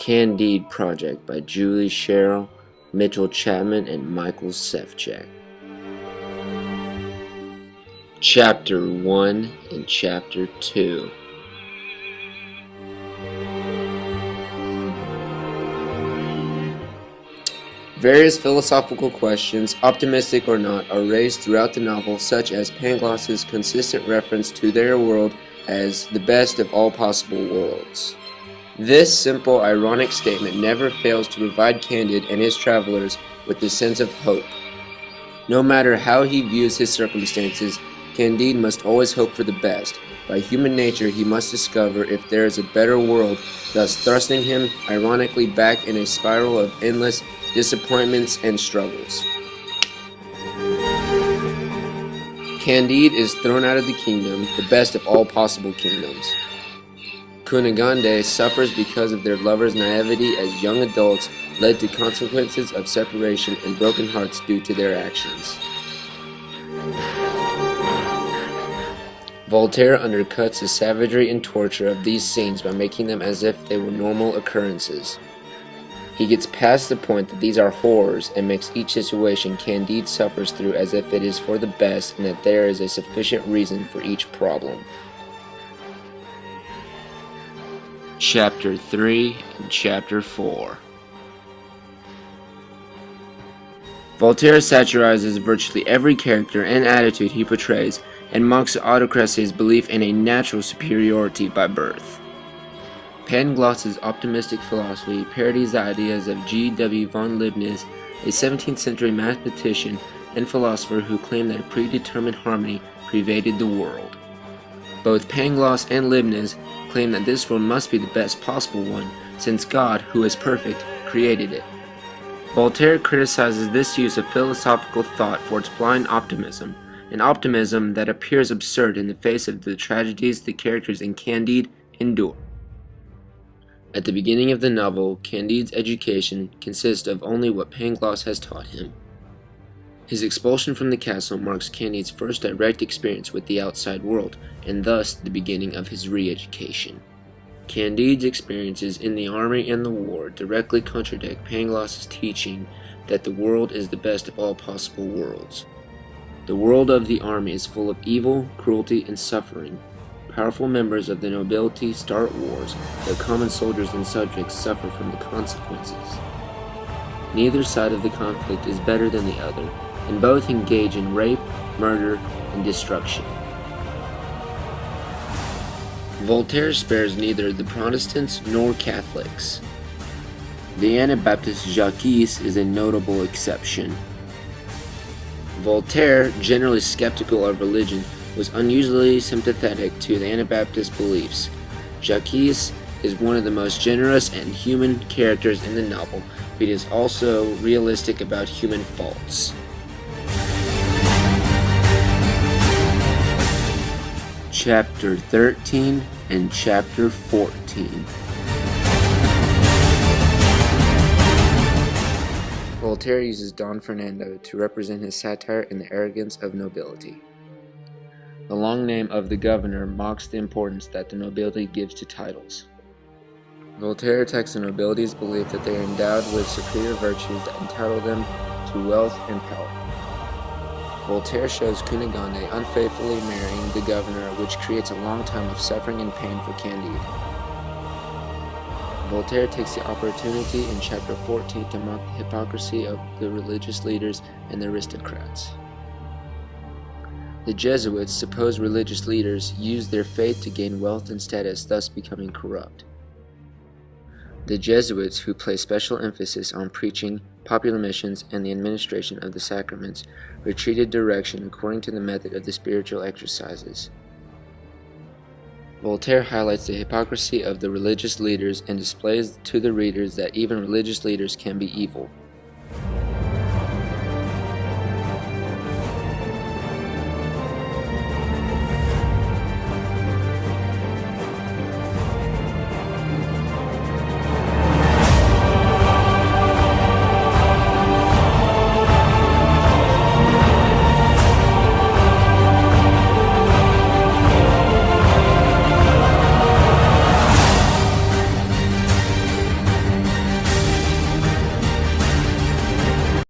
Candide Project by Julie Sherrill, Mitchell Chapman, and Michael Sefcik. Chapter 1 and Chapter 2. Various philosophical questions, optimistic or not, are raised throughout the novel, such as Pangloss's consistent reference to their world as the best of all possible worlds. This simple, ironic statement never fails to provide Candide and his travelers with a sense of hope. No matter how he views his circumstances, Candide must always hope for the best. By human nature, he must discover if there is a better world, thus thrusting him, ironically, back in a spiral of endless disappointments and struggles. Candide is thrown out of the kingdom, the best of all possible kingdoms. Cunigande suffers because of their lovers' naivety as young adults, led to consequences of separation and broken hearts due to their actions. Voltaire undercuts the savagery and torture of these scenes by making them as if they were normal occurrences. He gets past the point that these are horrors and makes each situation Candide suffers through as if it is for the best and that there is a sufficient reason for each problem. Chapter 3 and Chapter 4. Voltaire satirizes virtually every character and attitude he portrays and mocks the autocracy's belief in a natural superiority by birth. Pangloss's optimistic philosophy parodies the ideas of G.W. von Leibniz, a 17th century mathematician and philosopher who claimed that a predetermined harmony pervaded the world. Both Pangloss and Leibniz claim that this world must be the best possible one, since God, who is perfect, created it. Voltaire criticizes this use of philosophical thought for its blind optimism, an optimism that appears absurd in the face of the tragedies the characters in Candide endure. At the beginning of the novel, Candide's education consists of only what Pangloss has taught him. His expulsion from the castle marks Candide's first direct experience with the outside world, and thus the beginning of his re-education. Candide's experiences in the army and the war directly contradict Pangloss's teaching that the world is the best of all possible worlds. The world of the army is full of evil, cruelty, and suffering. Powerful members of the nobility start wars, though common soldiers and subjects suffer from the consequences. Neither side of the conflict is better than the other, and both engage in rape, murder, and destruction. Voltaire spares neither the Protestants nor Catholics. The Anabaptist Jacques is a notable exception. Voltaire, generally skeptical of religion, was unusually sympathetic to the Anabaptist beliefs. Jacques is one of the most generous and human characters in the novel, but he is also realistic about human faults. Chapter 13 and Chapter 14. Voltaire uses Don Fernando to represent his satire in the arrogance of nobility. The long name of the governor mocks the importance that the nobility gives to titles. Voltaire attacks the nobility's belief that they are endowed with superior virtues that entitle them to wealth and power. Voltaire shows Cunigande unfaithfully marrying the governor, which creates a long time of suffering and pain for Candide. Voltaire takes the opportunity in Chapter 14 to mock the hypocrisy of the religious leaders and the aristocrats. The Jesuits, supposed religious leaders, used their faith to gain wealth and status, thus becoming corrupt. The Jesuits, who place special emphasis on preaching, popular missions, and the administration of the sacraments, retreated direction according to the method of the spiritual exercises. Voltaire highlights the hypocrisy of the religious leaders and displays to the readers that even religious leaders can be evil.